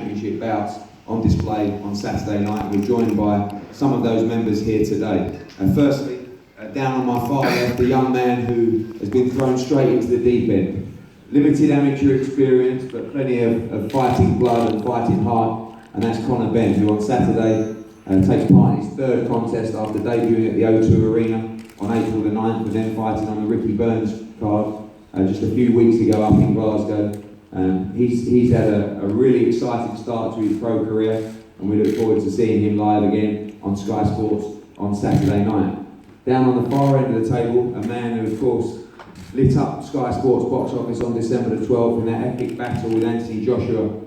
Championship bouts on display on Saturday night. We're joined by some of those members here today. Firstly, down on my far left, the young man who has been thrown straight into the deep end. Limited amateur experience, but plenty of fighting blood and fighting heart, and that's Conor Benn, who on Saturday takes part in his third contest after debuting at the O2 Arena on April the 9th, and then fighting on the Ricky Burns card just a few weeks ago up in Glasgow. He's had a really exciting start to his pro career, and we look forward to seeing him live again on Sky Sports on Saturday night. Down on the far end of the table, a man who of course lit up Sky Sports box office on December the 12th in that epic battle with Anthony Joshua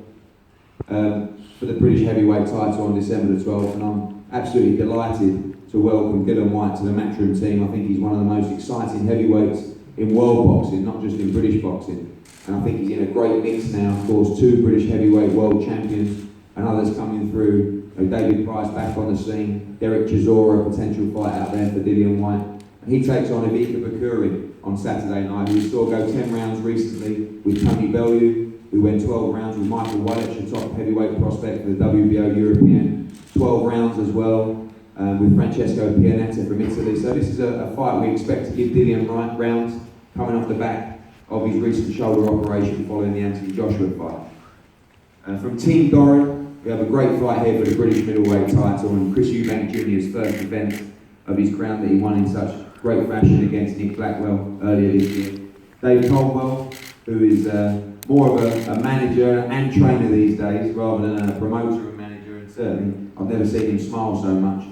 for the British heavyweight title on December the 12th, and I'm absolutely delighted to welcome Dillian Whyte to the Matchroom team. I think he's one of the most exciting heavyweights in world boxing, not just in British boxing. And I think he's in a great mix now, of course, 2 British heavyweight world champions and others coming through. David Price back on the scene, Derek Chisora, a potential fight out there for Dillian Whyte. And he takes on Ivica Bakuri on Saturday night, who saw go 10 rounds recently with Tony Bellew, who went 12 rounds with Michael Wallach, a top heavyweight prospect for the WBO European. 12 rounds as well with Francesco Pianetta from Italy. So this is a fight we expect to give Dillian rounds, coming off the back of his recent shoulder operation following the Anthony Joshua fight. From Team Doran, we have a great fight here for the British middleweight title, and Chris Eubank Jr.'s first defence of his crown that he won in such great fashion against Nick Blackwell earlier this year. Dave Caldwell, who is more of a manager and trainer these days rather than a promoter and manager, and certainly I've never seen him smile so much,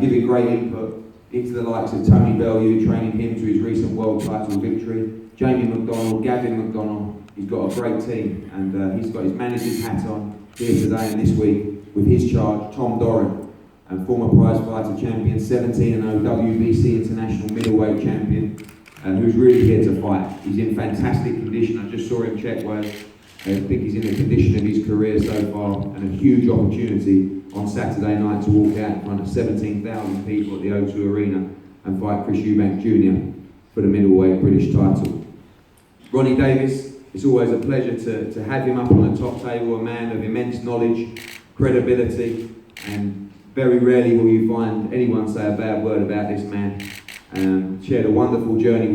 giving great input into the likes of Tony Bellew, training him to his recent world title victory. Jamie McDonald, Gavin McDonald, he's got a great team, and he's got his manager's hat on here today and this week with his charge, Tom Doran, and former prize fighter champion, 17-0 WBC international middleweight champion, who's really here to fight. He's in fantastic condition. I just saw him check weight. I think he's in the condition of his career so far, and a huge opportunity on Saturday night to walk out in front of 17,000 people at the O2 Arena and fight Chris Eubank Jr. for the middleweight British title. Ronnie Davis, it's always a pleasure to have him up on the top table, a man of immense knowledge, credibility, and very rarely will you find anyone say a bad word about this man. Shared a wonderful journey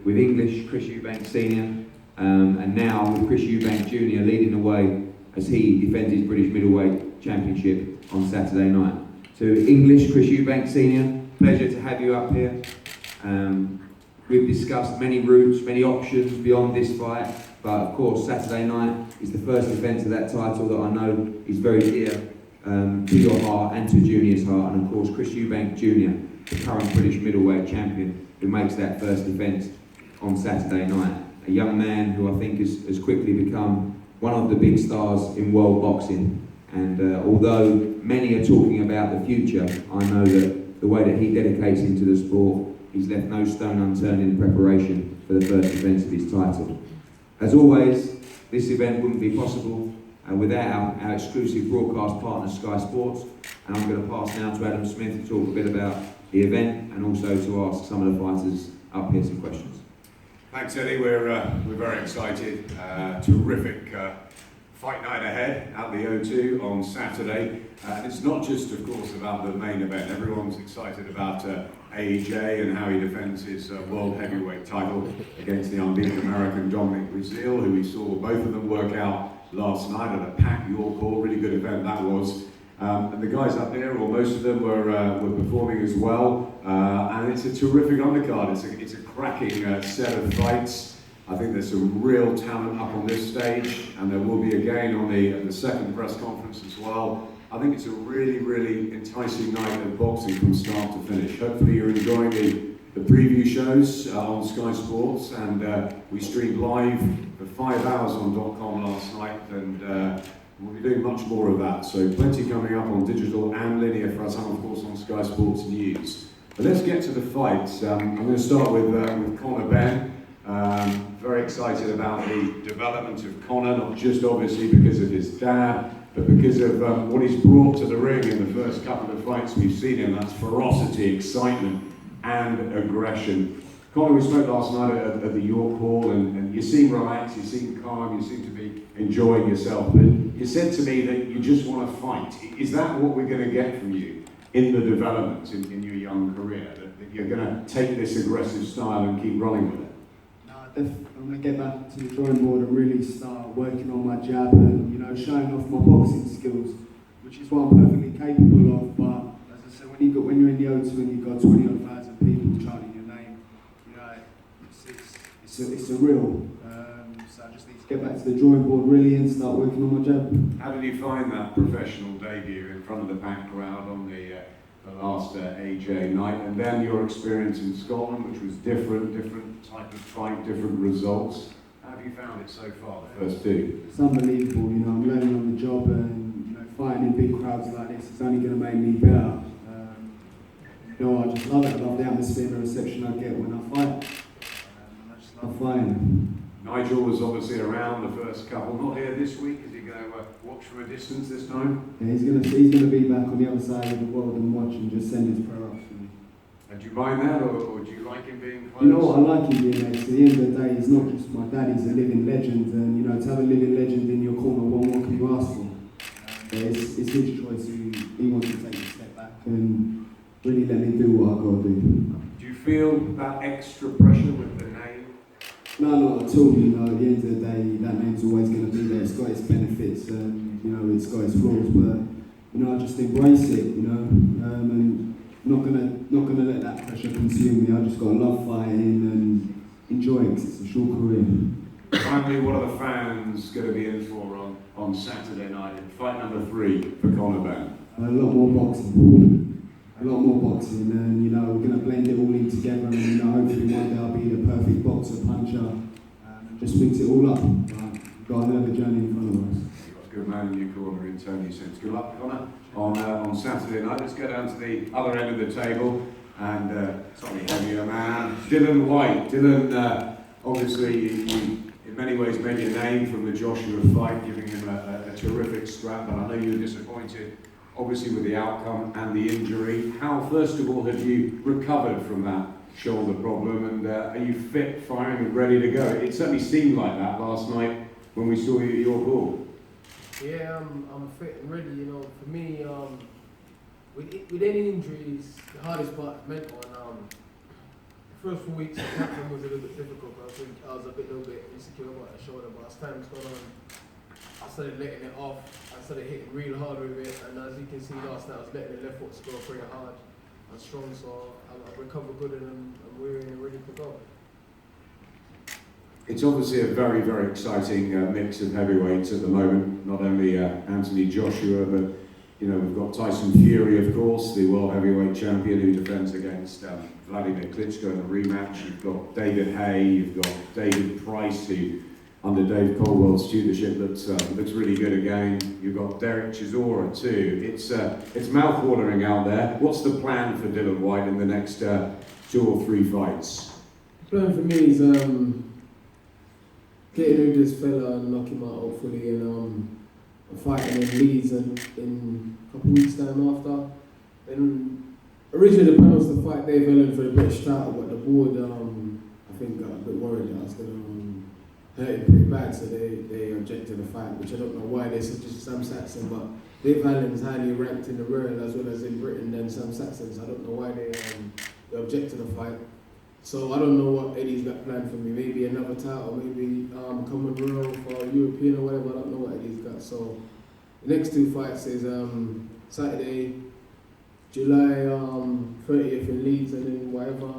with English Chris Eubank Sr, and now with Chris Eubank Jr. leading the way as he defends his British middleweight championship on Saturday night. To English Chris Eubank Sr, pleasure to have you up here. We've discussed many routes, many options beyond this fight, but of course Saturday night is the first defence of that title that I know is very dear to your heart and to Junior's heart, and of course Chris Eubank Jr, the current British middleweight champion, who makes that first defence on Saturday night. A young man who I think has quickly become one of the big stars in world boxing, and although many are talking about the future, I know that the way that he dedicates into the sport, he's left no stone unturned in preparation for the first defence of his title. As always, this event wouldn't be possible without our exclusive broadcast partner Sky Sports, and I'm going to pass now to Adam Smith to talk a bit about the event and also to ask some of the fighters up here some questions. Thanks, Eddie. We're very excited. Terrific fight night ahead at the O2 on Saturday. It's not just, of course, about the main event. Everyone's excited about AJ and how he defends his world heavyweight title against the unbeaten American Dominic Breazeale, who we saw both of them work out last night at a packed York Hall. Really good event that was. And the guys up here, or most of them, were performing as well. And it's a terrific undercard. It's a cracking set of fights. I think there's some real talent up on this stage, and there will be again on the second press conference as well. I think it's a really, really enticing night of boxing from start to finish. Hopefully you're enjoying the preview shows on Sky Sports, and we streamed live for 5 hours on .com last night, and we'll be doing much more of that. So plenty coming up on digital and linear for us, and of course on Sky Sports News. But let's get to the fights. I'm going to start with Conor Benn. Very excited about the development of Conor, not just obviously because of his dad, but because of what he's brought to the ring in the first couple of fights we've seen him. That's ferocity, excitement, and aggression. Conor, we spoke last night at the York Hall, and you seem relaxed, you seem calm, you seem to be enjoying yourself. But you said to me that you just want to fight. Is that what we're going to get from you in the development in your young career? That you're going to take this aggressive style and keep running with it? No, definitely. I'm going to get back to the drawing board and really start working on my jab and, showing off my boxing skills, which is what I'm perfectly capable of. But as I said, when you're in the O2 and you've got 20,000 people chanting your name, it's a real. So I just need to get back to the drawing board really and start working on my jab. How did you find that professional debut in front of the packed crowd on the last AJ night, and then your experience in Scotland, which was different type of fight, different results? How have you found it so far, the first two? It's unbelievable, I'm learning on the job, and fighting in big crowds like this is only going to make me better. I just love it. I love the atmosphere and the reception I get when I fight. I just love fighting. Nigel was obviously around the first couple, not here this week. Is he going to watch from a distance this time? Yeah, he's going to be back on the other side of the world and watch and just send his prayer up for me. And do you mind that, or do you like him being close? You know what, I like him being next. At the end of the day, he's not just my dad, he's a living legend, and to have a living legend in your corner, what more can you ask for? It's his choice. He wants to take a step back and really let me do what I've got to do. Do you feel that extra pressure with the name? No, not at all. At the end of the day, that name's always going to be there. It's got its benefits, it's got its flaws, but I just embrace it, and not gonna let that pressure consume me. I just got to love fighting and enjoy it 'cause it's a short career. Finally, what are the fans going to be in for on Saturday night in fight number 3 for Conor Benn? A lot more boxing. And we're going to blend it all in together, and hopefully one day I'll be the perfect boxer, puncher, and just mix it all up. But we've got another journey in front of us. You've got a good man in your corner in Tony Sims. Good luck, Conor, on Saturday night. Let's go down to the other end of the table, and slightly heavier man, Dillian Whyte. Dillian, obviously, you in many ways made your name from the Joshua fight, giving him a terrific scrap, and I know you were disappointed, obviously, with the outcome and the injury. How, first of all, have you recovered from that shoulder problem, and are you fit, firing, and ready to go? It certainly seemed like that last night when we saw you at York Hall. Yeah, I'm fit and ready. For me, with any injuries, the hardest part is mental. And the first 4 weeks of captain was a little bit difficult. I think I was a little bit insecure about the shoulder, but as time's gone on, I started letting it off. I started hitting real hard with it, and as you can see last night, I was letting the left foot score pretty hard and strong. So I recovered good, and I'm weary and ready to go. It's obviously a very, very exciting mix of heavyweights at the moment. Not only Anthony Joshua, but we've got Tyson Fury, of course, the world heavyweight champion, who defends against Vladimir Klitschko in a rematch. You've got David Haye, you've got David Price, who under Dave Colwell's tutorship looks really good again. You've got Derek Chisora too. It's mouth-watering out there. What's the plan for Dillian Whyte in the next 2 or 3 fights? The plan for me is getting rid of this fella and knock him out hopefully, and fighting in Leeds and in a couple of weeks time after. And originally the plan was to fight Dave Ellen for the British title, but the board I think got a bit worried that I was going to hurt him pretty bad, so they objected the fight, which I don't know why. They suggested Sam Saxon, but Dave Allen is highly ranked in the world as well as in Britain than Sam Saxon, so I don't know why they objected the fight. So I don't know what Eddie's got planned for me. Maybe another title, maybe Commonwealth or European or whatever. I don't know what Eddie's got. So the next 2 fights is Saturday, July 30th in Leeds, and then whatever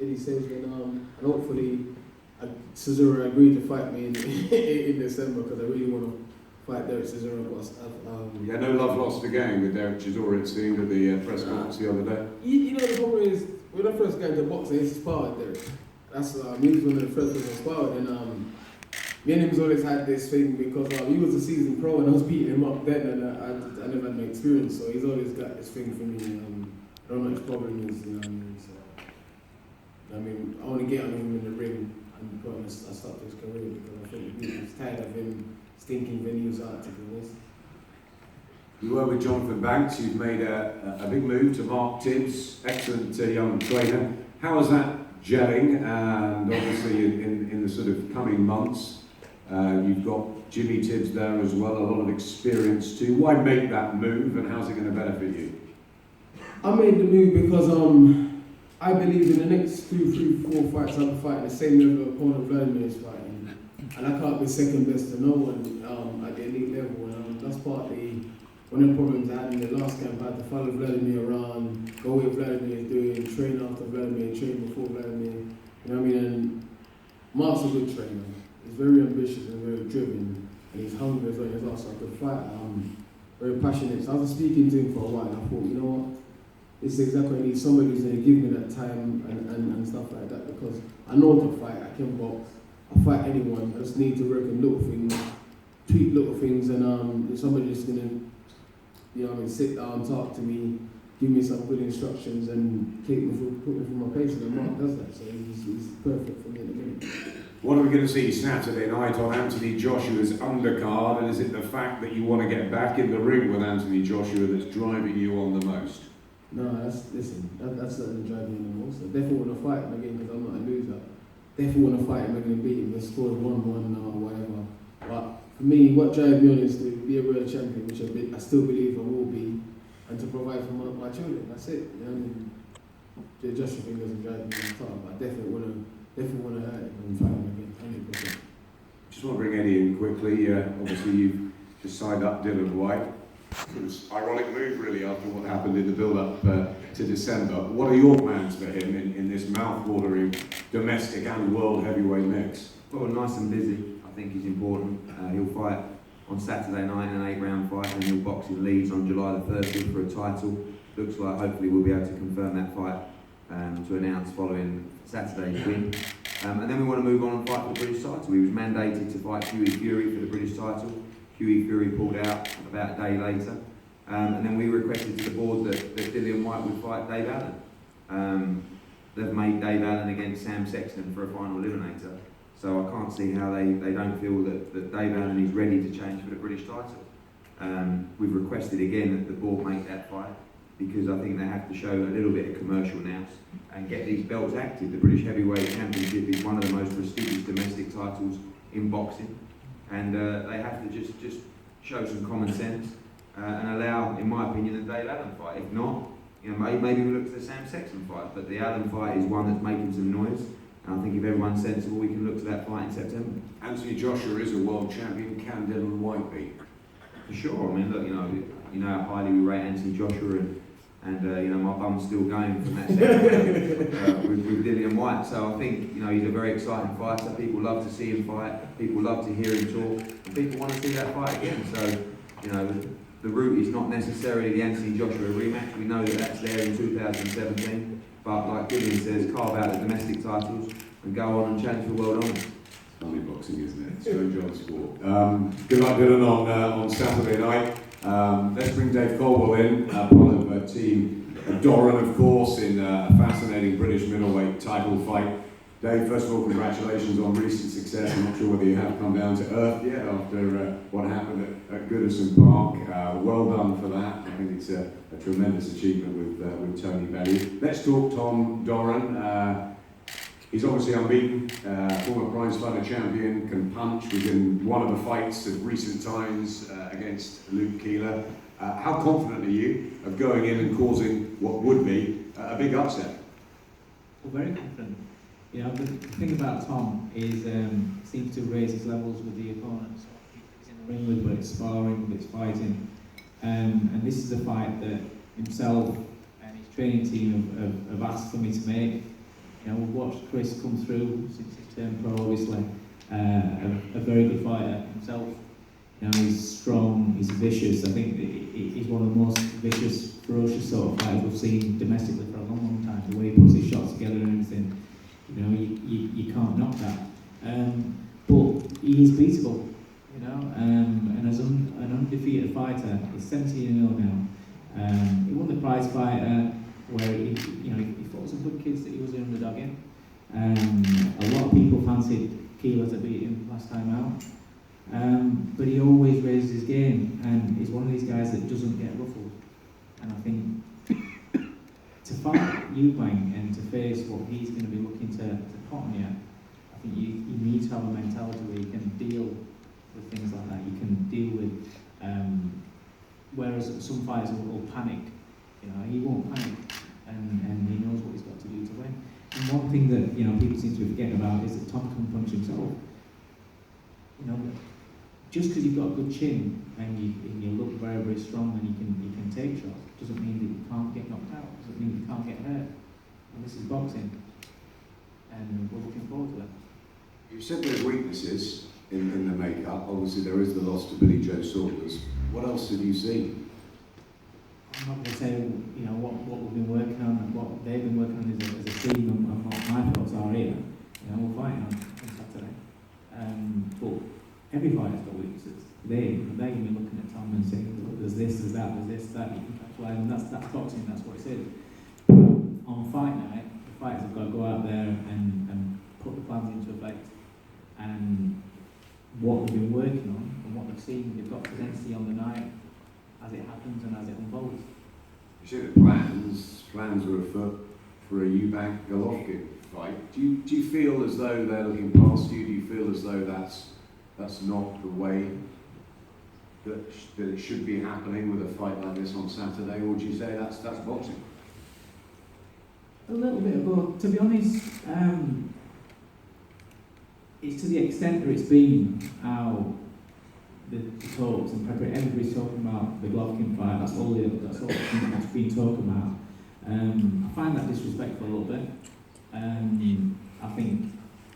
Eddie says. And hopefully Chisora agreed to fight me in December, because I really want to fight Derek Chisora. Yeah, no love lost again with Derek Chisora, it seemed, at the press conference the other day. The problem is, when I first got into boxing, he sparred Derek. That's he was one of the first people I sparred, and me and him's always had this thing, because he was a seasoned pro and I was beating him up then, and I never had no experience, so he's always got this thing for me. I don't know what his problem is, So, I want to get on him in the ring and put him a stop to his career, because I think he's tired of him stinking venues out, to be honest. You were with Jonathan Banks. You've made a big move to Mark Tibbs, excellent young trainer. How has that gelling, and obviously in the sort of coming months, you've got Jimmy Tibbs there as well, a lot of experience too. Why make that move, and how's it going to benefit you? I made the move because I believe in the next 2, 3, 4 fights I'll be fighting the same level of opponent Vladimir is fighting, and I can't be second best to no one at the elite level. And that's partly one of the problems I had in the last camp. I had to follow Vladimir around, go where Vladimir is doing, train after Vladimir, train before Vladimir. You know what I mean? And Mark's a good trainer. He's very ambitious and very driven, and he's hungry as well. He's also a good fighter. Very passionate. So I was speaking to him for a while, and I thought, you know what? This is exactly what I need. Somebody who's going to give me that time and stuff like that, because I know to fight. I can box. I fight anyone. I just need to work on little things, tweak little things, and somebody just going to, you know, sit down, talk to me, give me some good instructions, and put me through my paces. And Mark does that, so he's perfect for me at the minute. What are we going to see Saturday night on Anthony Joshua's undercard, and is it the fact that you want to get back in the ring with Anthony Joshua that's driving you on the most? No, that's certainly driving me the most. I definitely want to fight him again because I'm not a loser. Definitely want to fight him again and beat him. The score 1-1 or whatever. But for me, what drives me on is to be a world champion, which I still believe I will be, and to provide for my children. That's it. You know what I mean? The Joshua thing doesn't drive me on top, but I definitely want to hurt him and fight him again. 100%. Just want to bring Eddie in quickly. Obviously, you've just signed up Dillian Whyte. It was an ironic move, really, after what happened in the build-up to December. What are your plans for him in this mouth-watering domestic and world heavyweight mix? Well, nice and busy, I think is important. He'll fight on Saturday night in an 8-round fight, and he'll box in Leeds on July the 30th for a title. Looks like hopefully we'll be able to confirm that fight to announce following Saturday's win. And then we want to move on and fight for the British title. He was mandated to fight Hughie Fury for the British title. Hughie Fury pulled out about a day later. And then we requested to the board that Dillian Whyte would fight Dave Allen. They've made Dave Allen against Sam Sexton for a final eliminator. So I can't see how they don't feel that Dave Allen is ready to change for the British title. We've requested again that the board make that fight, because I think they have to show a little bit of commercial nous and get these belts active. The British Heavyweight Championship is one of the most prestigious domestic titles in boxing, and they have to just show some common sense and allow, in my opinion, the Dave Allen fight. If not, you know, maybe we look to the Sam Sexton fight, but the Allen fight is one that's making some noise, and I think if everyone's sensible, we can look to that fight in September. Anthony Joshua is a world champion. Can Dillian Whyte be? For sure. I mean, look, you know how highly we rate Anthony Joshua, and you know, my bum's still going from that second with Dillian Whyte. So I think, you know, he's a very exciting fighter. People love to see him fight. People love to hear him talk, and people want to see that fight again. So, you know, the route is not necessarily the Anthony Joshua rematch. We know that that's there in 2017. But like Dillian says, carve out the domestic titles and go on and challenge for world honours. Funny boxing, isn't it? Strange old sport. Good luck, Dylan, on Saturday night. Let's bring Dave Caldwell in, part of Team Doran, of course, in a fascinating British middleweight title fight. Dave, first of all, congratulations on recent success. I'm not sure whether you have come down to earth yet after what happened at Goodison Park. Well done for that. I think it's a tremendous achievement with Tony Berry. Let's talk Tom Doran. He's obviously unbeaten, former prize-fighter champion, can punch, was in one of the fights of recent times against Luke Keeler. How confident are you of going in and causing what would be a big upset? Well, very confident. You know, the thing about Tom is seems to raise his levels with the opponents. So he's in the ring with, but it's sparring, but it's fighting. And this is a fight that himself and his training team have asked for me to make. You know, we've watched Chris come through since he's turned pro, obviously. A very good fighter himself. You know, he's strong, he's vicious. I think he's one of the most vicious, ferocious sort of fighters we've seen domestically for a long, long time. The way he puts his shots together and everything, you know, you can't knock that. But he is beatable, you know, and as an undefeated fighter, he's 17-0 now. He won the prize fighter where he fought some good kids that he was an underdog in. A lot of people fancied Keeler to beat him last time out. But he always raises his game, and he's one of these guys that doesn't get ruffled. And I think to fight Eubank and to face what he's going to be looking to put on you, I think you need to have a mentality where you can deal with things like that. You can deal with, whereas some fighters will panic. You know, he won't panic, and he knows what he's got to do to win. And one thing that people seem to be forgetting about is that Tom can punch himself. You know, just because you've got a good chin and you look very, very strong and you can take shots doesn't mean that you can't get knocked out. Doesn't mean you can't get hurt. And this is boxing, and we're looking forward to it. You said there's weaknesses in the makeup. Obviously, there is the loss to Billy Joe Saunders. What else have you seen? I'm not going to say what we've been working on and what they've been working on as a team and what my thoughts are here. We're fighting on Saturday. But every fighter's got weaknesses. They're going to be looking at Tom and saying, look, there's this, there's that, there's this, that. You can capitalize, and that's boxing. That's what it is. On fight night, the fighters have got to go out there and put the plans into effect. And what they've been working on and what they've seen, they've got to then see on the night as it happens and as it unfolds. You say the plans were afoot for a Eubank Golovkin fight. Do you feel as though they're looking past you? Do you feel as though that's not the way that it should be happening with a fight like this on Saturday, or would you say that's boxing? A little bit of both. To be honest, it's to the extent that it's been how the talks and preparation, everybody's talking about the Golovkin fight, that's all that's been talked about. I find that disrespectful a little bit. I think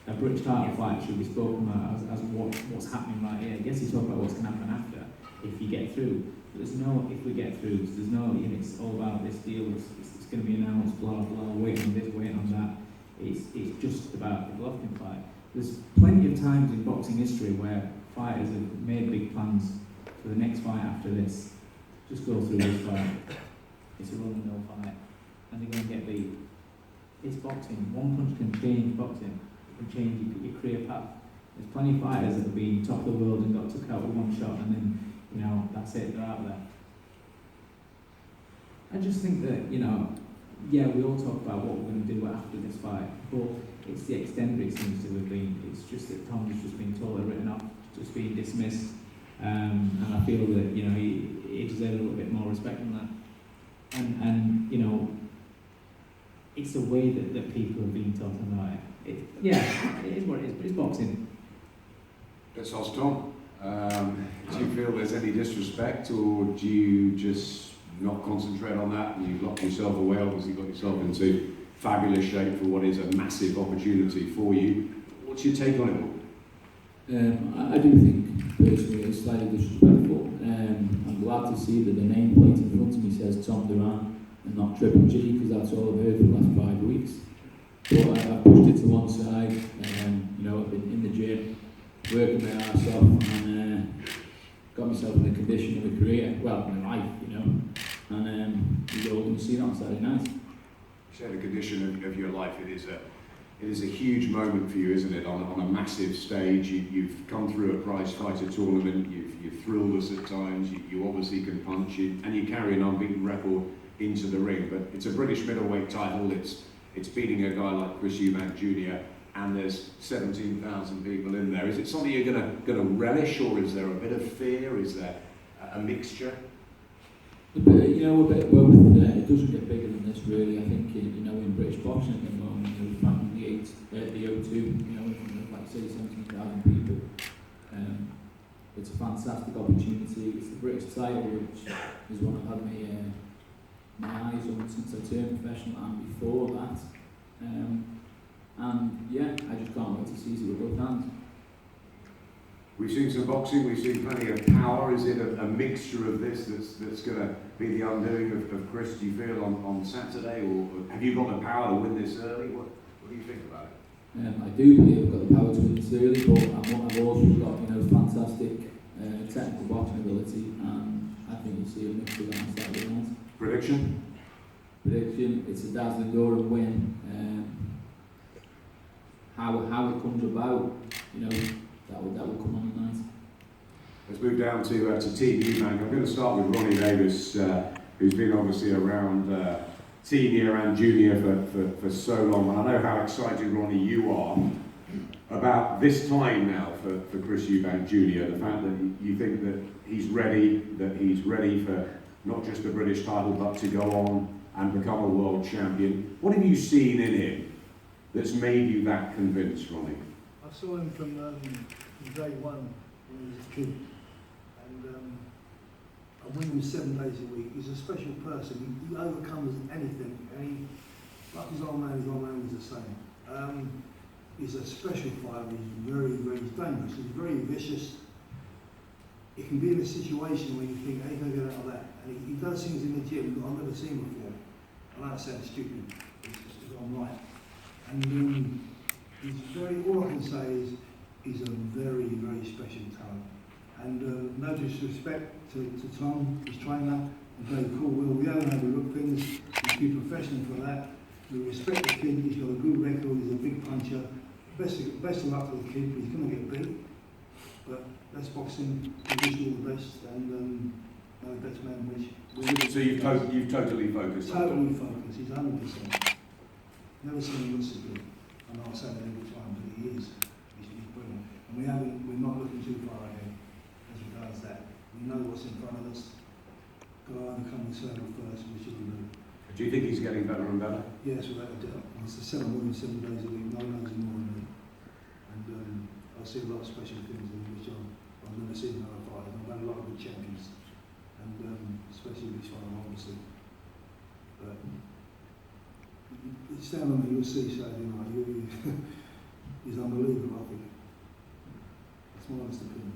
a British title fight should be spoken about as what's happening right here. Yes, you talk about what's going to happen after, if you get through. But there's no if we get through, there's no, it's all about this deal, it's going to be announced, blah, blah, waiting on this, waiting on that. It's just about the Golovkin fight. There's plenty of times in boxing history where fighters have made big plans for the next fight after this. Just go through this fight. It's a run-and-no fight, and they're going to get beat. It's boxing. One punch can change boxing. It can change your career path. There's plenty of fighters that have been top of the world and got took out with one shot, and then that's it. They're out there. I just think that yeah, we all talk about what we're going to do after this fight, but it's the extent that it seems to have been. It's just that Tom's just been totally written off, just being dismissed, and I feel that he deserves a little bit more respect than that. And it's the way that people have been talking about it. It is what it is, but it's boxing. Let's ask Tom. Do you feel there's any disrespect, or do you just not concentrate on that and you've locked yourself away? Obviously got yourself into fabulous shape for what is a massive opportunity for you. What's your take on it all? I do think personally it's slightly disrespectful. I'm glad to see that the nameplate in front of me says Tom Doran and not Triple G, because that's all I've heard for the last 5 weeks. But I've pushed it to one side. I've been in the gym, working my ass off, and got myself in the condition of a career, well, my life, and you're all going to see that on Saturday night. You say the condition of your life, it is a huge moment for you, isn't it? On a massive stage, you've come through a prize fighter tournament, you've thrilled us at times, you obviously can punch it, and you carry an unbeaten record into the ring. But it's a British middleweight title, it's beating a guy like Chris Eubank Jr, and there's 17,000 people in there. Is it something you're going to relish, or is there a bit of fear? Is there a mixture? A bit of both. It doesn't get bigger than this, really. I think in British boxing at the moment, the O2, in front of, like say, 17,000 people. It's a fantastic opportunity. It's the British title, which is one I've had my eyes on since I turned professional and before that. And yeah, I just can't wait to seize it with both hands. We've seen some boxing, we've seen plenty of power. Is it a mixture of this that's going to be the undoing of Chris, do you feel, on Saturday? Or have you got the power to win this early? What do you think about it? I do believe I've got the power to win this early, but I've also got fantastic technical boxing ability, and I think you'll see a mixture of that on Saturday night. Prediction, it's a dazzling Doran win. How it comes about, that will come on the night. let's move down to Team Eubank. I'm going to start with Ronnie Davis, who's been obviously around senior and junior for so long, and I know how excited, Ronnie, you are about this time now for Chris Eubank Jr. The fact that you think that he's ready for not just the British title, but to go on and become a world champion. What have you seen in him that's made you that convinced, Ronnie? I saw him from day one when he was a kid, and I win him 7 days a week. He's a special person. He overcomes anything, and he, like his old man was the same. He's a special fighter. He's very dangerous. He's very vicious. He can be in a situation where you think, how are you going to get out of that? And he does things in the gym that I've never seen before. I know it sounds stupid, it's just I'm right. And he's all I can say is he's a very special talent. And no disrespect to Tom, his trainer, and Dave Caldwell. We don't overlook things. He's been professional for that. We respect the kid. He's got a good record. He's a big puncher. Best of luck to the kid. He's going to get beat. But that's boxing. We wish you all the best. And no best man wish. So you've totally focused on Totally focused. He's 100%. Never seen him look so good. I'm not saying that every time, but he is. He's brilliant. And we're not looking too far ahead as regards that. We know what's in front of us. Got to overcome the hurdle first, which is the Do you think he's getting better and better? Yes, without a doubt. It's the 7 days a week. No one knows him more than me. And I see a lot of special things in him which I've never seen in other fighters. I've had a lot of good champions, and especially this one, obviously. But stand on me, you'll see Saturday night. He's unbelievable, I think. That's my honest opinion.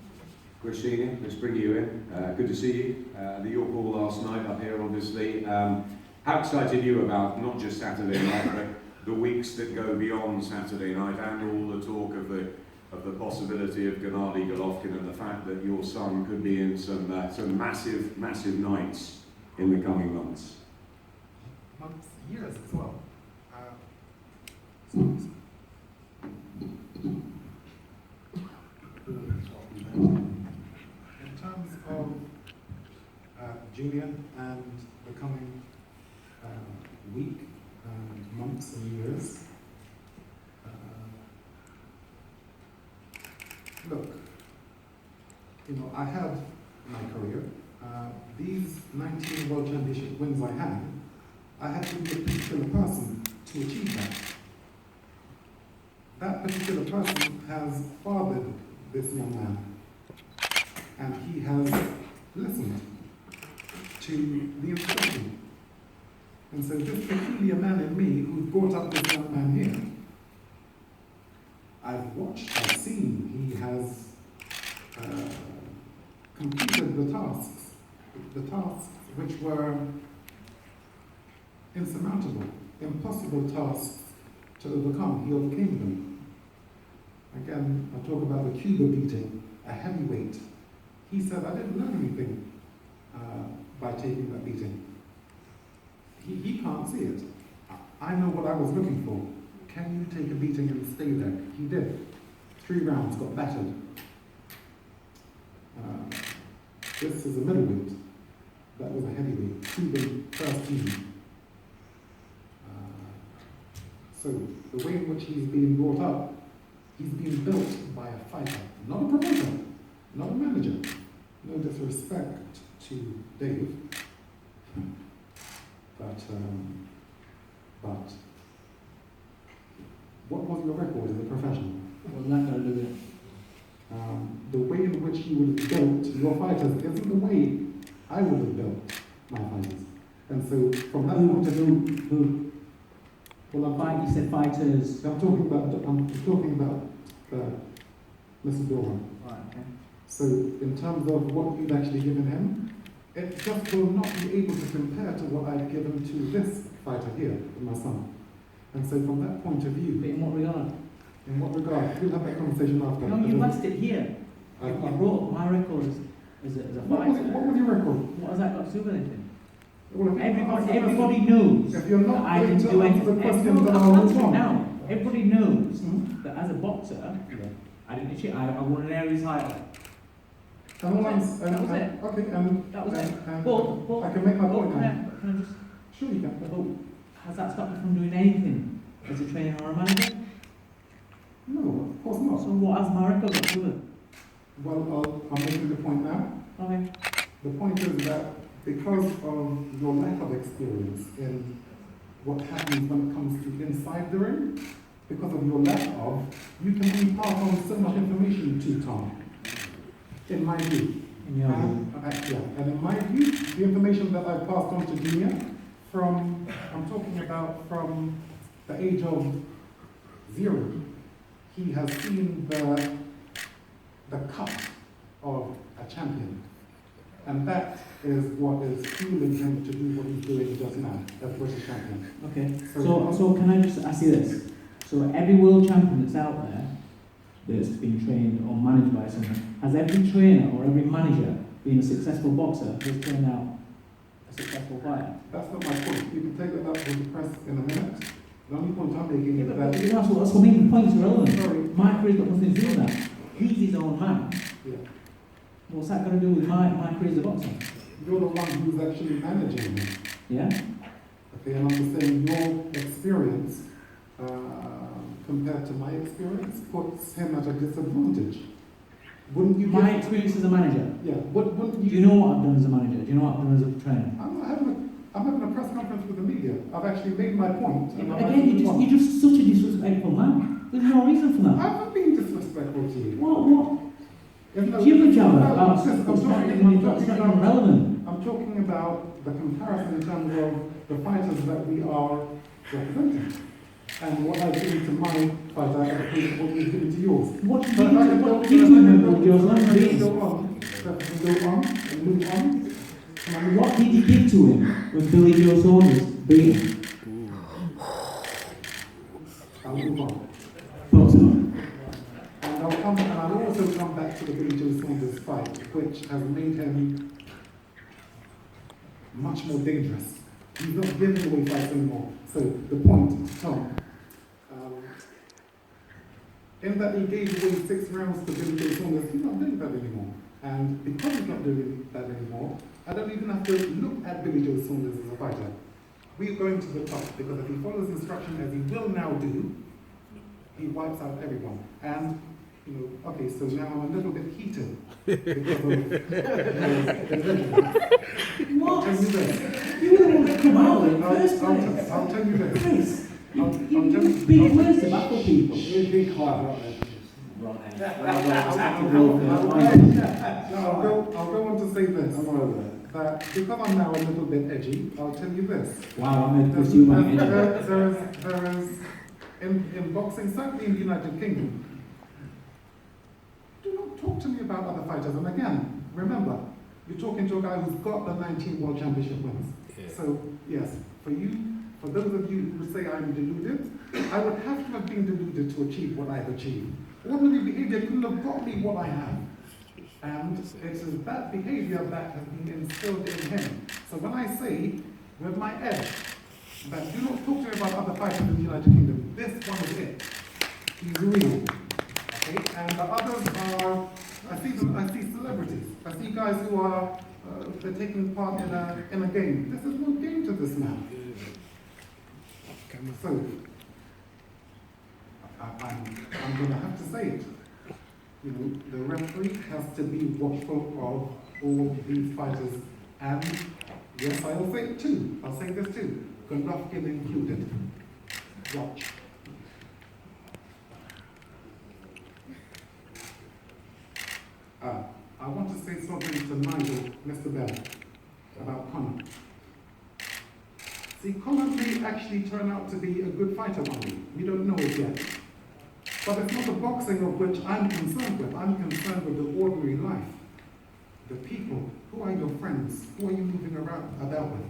Chris Senior, let's bring you in. Good to see you. The York Hall last night up here, obviously. How excited are you about not just Saturday night, but the weeks that go beyond Saturday night, and all the talk of the possibility of Gennady Golovkin and the fact that your son could be in some massive nights in the coming months? Months, years as well. In terms of Junior and the coming week and months and years, look, I had my career. These 19 World Championship wins I had to be a particular person to achieve that. That particular person has fathered this young man, and he has listened to the instruction. And so this peculiar man in me who brought up this young man here, I've watched, I've seen, he has completed the tasks which were insurmountable, impossible tasks to overcome. He overcame them. Again, I talk about the Cuba beating, a heavyweight. He said, I didn't learn anything by taking that beating. He can't see it. I know what I was looking for. Can you take a beating and stay there? He did. 3 rounds, got battered. This is a middleweight. That was a heavyweight. Cuban first team. So the way in which he's being brought up, he's being built by a fighter, not a promoter, not a manager. No disrespect to Dave, but what was your record as a professional? What's that going to do with it? The way in which you would have built your fighters isn't the way I would have built my fighters. And so from that point of view, Who? well, You said fighters. I'm talking about Mr. Doran. Right, okay. So in terms of what you've actually given him, it just will not be able to compare to what I've given to this fighter here, my son. And so from that point of view, But in what regard? in what regard, we'll have that conversation after. No, you asked it here. I brought my record as a fighter. What was your record? What has that got to do with anything? Well, Everybody knows if you're not that I going didn't to do answer the anything. question that I'll I answer it want. now. Everybody knows Mhm. that as a boxer, I didn't achieve. I won an area title. And all I'm s- That was it. Okay, and That was it. and But I can make my point can now. I just? Sure you can. But Has that stopped you from doing anything as a trainer or a manager? No, of course not. So what has Marika got to do with it? Well, I'm making the point now. Okay. The point is that because of your lack of experience in what happens when it comes to inside the ring, because of your lack of, you can impart on so much information to Tom, in my view. In your view. And in my view, the information that I passed on to Junior from, I'm talking about from the age of 0, he has seen the cut of a champion. And that is what is fueling him to do what he's doing just now, as British champion. Okay. So can I just ask you this? So every world champion that's out there that's been trained or managed by someone, has every trainer or every manager been a successful boxer who's turned out a successful fighter? That's not my point. You can take that up with the press in a minute. The only point I'm making is that... That's what I mean, the point's irrelevant. Sorry. My career's got nothing to do with that. He's his own man. Yeah. What's that going to do with my career as a boxer? You're the one who's actually managing him. Yeah? Okay, and I'm just saying your experience compared to my experience puts him at a disadvantage. Wouldn't you? My experience as a manager. Yeah. Wouldn't you? Do you know what I've done as a manager? Do you know what I've done as a trainer? I'm having a press conference with the media. I've actually made my point. Yeah, but again, you're just such a disrespectful man. There's no reason for that. I haven't been disrespectful to you. What? No, Jibber jabber I'm about stuff that's not even relevant. I'm talking about the comparison in terms of the fighters that we are representing. And what I've given to my fighter as opposed to what we've given to yours. What did you do with yours? Go on and move on. What did you give to him when Billy Joe Saunders beat him? I'll move on. Thought so. And I'll also come back to the Billy Joe Saunders fight, which has made him much more dangerous. He's not giving away fights anymore. So the point, Tom, in that he gave away 6 rounds to Billy Joe Saunders, he's not doing that anymore. And because he's not doing that anymore, I don't even have to look at Billy Joe Saunders as a fighter. We're going to the top, because if he follows instruction as he will now do, he wipes out everyone. And, okay, so now I'm a little bit heated because of What? I'll tell you this. You wouldn't want to come out in the first place. I'll tell you this. Chris, you big words to battle people. You'd be quiet, I'll go on to say this. That because I'm now a little bit edgy, I'll tell you this. Wow, I made Chris Eubank Jr. There is in boxing, certainly in the United Kingdom, do not talk to me about other fighters. And again, remember, you're talking to a guy who's got the 19 World Championship wins. Yeah. So, yes, for those of you who say I'm deluded, I would have to have been deluded to achieve what I've achieved. Ordinary behavior couldn't have got me what I have. And it is that behavior that has been instilled in him. So when I say, with my edge, that do not talk to me about other fighters in the United Kingdom, this one is it. He's real. Okay? And the others are, I see celebrities. I see guys who are they're taking part in a game. This is no game to this man. So I'm going to have to say it. The referee has to be watchful of all these fighters. And yes, I will say it too. I'll say this too. Golovkin included. Watch. I want to say something to Nigel, Mr. Bell, about Conor. See, Conor may actually turn out to be a good fighter one day. We don't know it yet. But it's not the boxing of which I'm concerned with. I'm concerned with the ordinary life. The people. Who are your friends? Who are you moving about with?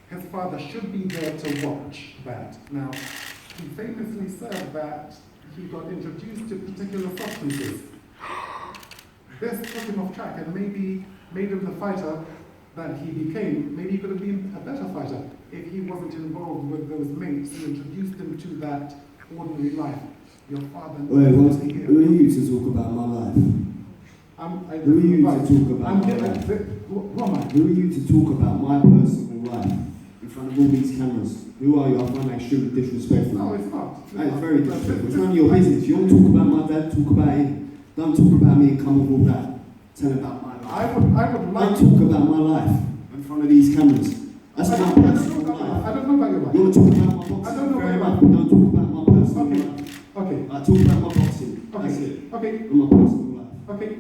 His father should be there to watch that. Now, he famously said that he got introduced to particular substances. This took him off track and maybe made him the fighter that he became. Maybe he could have been a better fighter if he wasn't involved with those mates who introduced him to that ordinary life. Your father... Who are you to talk about my life? Who are you to talk about my life? Who are you to talk about my personal life? in front of all these cameras. Who are you? I find that extremely disrespectful. No, it's not. That is very disrespectful. It's none of your business. You want to talk about my dad, talk about him. Don't talk about me and come with all that. Tell about my life. I would like Don't talk about my life in front of these cameras. That's my personal life. I don't know about your life. You want to talk about my boxing? I don't know Fair about enough. Don't talk about my personal Okay. life. Okay. I talk about my boxing. That's Okay. it. Okay. And my personal life. Okay.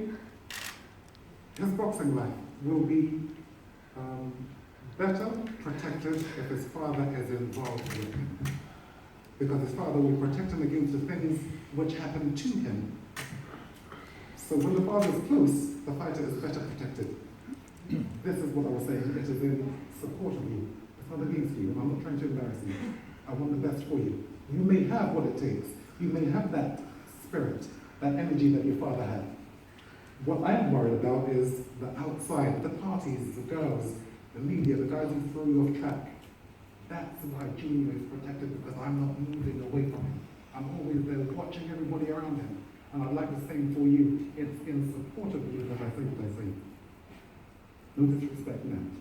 His boxing life will be better protected if his father is involved with him. Because his father will protect him against the things which happen to him. So when the father is close, the fighter is better protected. This is what I was saying. It is in support of you. It's not against you. I'm not trying to embarrass you. I want the best for you. You may have what it takes. You may have that spirit, that energy that your father had. What I'm worried about is the outside, the parties, the girls, the media, the guys who throw you off track. That's why Junior is protected, because I'm not moving away from him. I'm always there watching everybody around him. And I'd like the same for you. It's in support of you that I say what I say. No disrespect meant.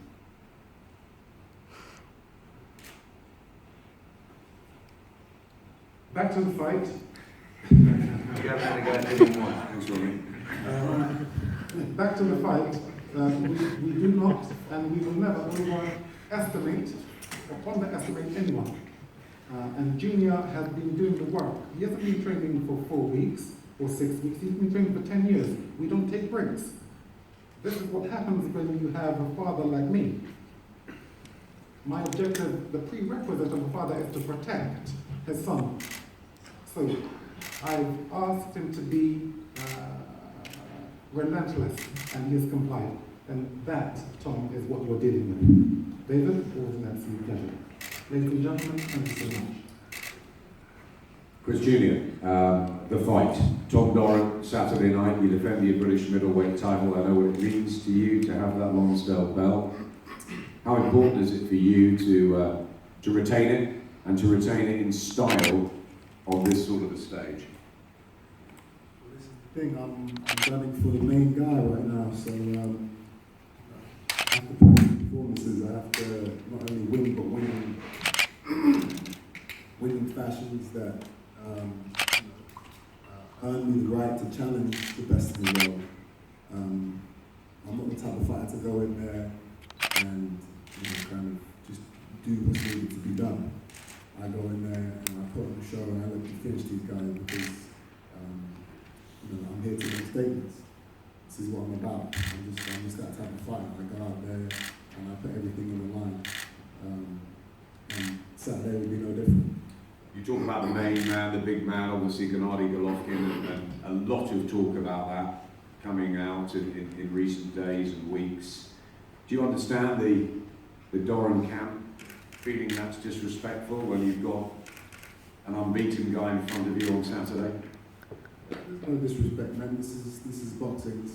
Back to the fight. Back to the fight. We do not, and we will never overestimate or underestimate anyone. And Junior has been doing the work. He hasn't been training for 4 weeks or 6 weeks. He's been training for 10 years. We don't take breaks. This is what happens when you have a father like me. My objective, the prerequisite of a father is to protect his son. So I've asked him to be relentless, and he has complied. And that, Tom, is what you're dealing with. David, it was an absolute pleasure. Ladies and gentlemen, thank you so much. Chris Jr, the fight. Tom Doran, Saturday night, you defend your British middleweight title. I know what it means to you to have that Lonsdale belt. How important is it for you to retain it, and to retain it in style on this sort of a stage? This is the thing, I'm gunning for the main guy right now, so I have to put in performances. I have to not only win, but win in fashions that earn me the right to challenge the best in the world. I'm not the type of fighter to go in there and kind of just do what's needed to be done. I go in there and I put on the show and I let them finish these guys because I'm here to make statements. This is what I'm about. I'm just that type of fighter. I go out there and I put everything on the line. And Saturday will be no different. You talk about the main man, the big man, obviously Gennady Golovkin, and a lot of talk about that coming out in recent days and weeks. Do you understand the Doran camp feeling that's disrespectful when you've got an unbeaten guy in front of you on Saturday? There's no disrespect, man. This is boxing.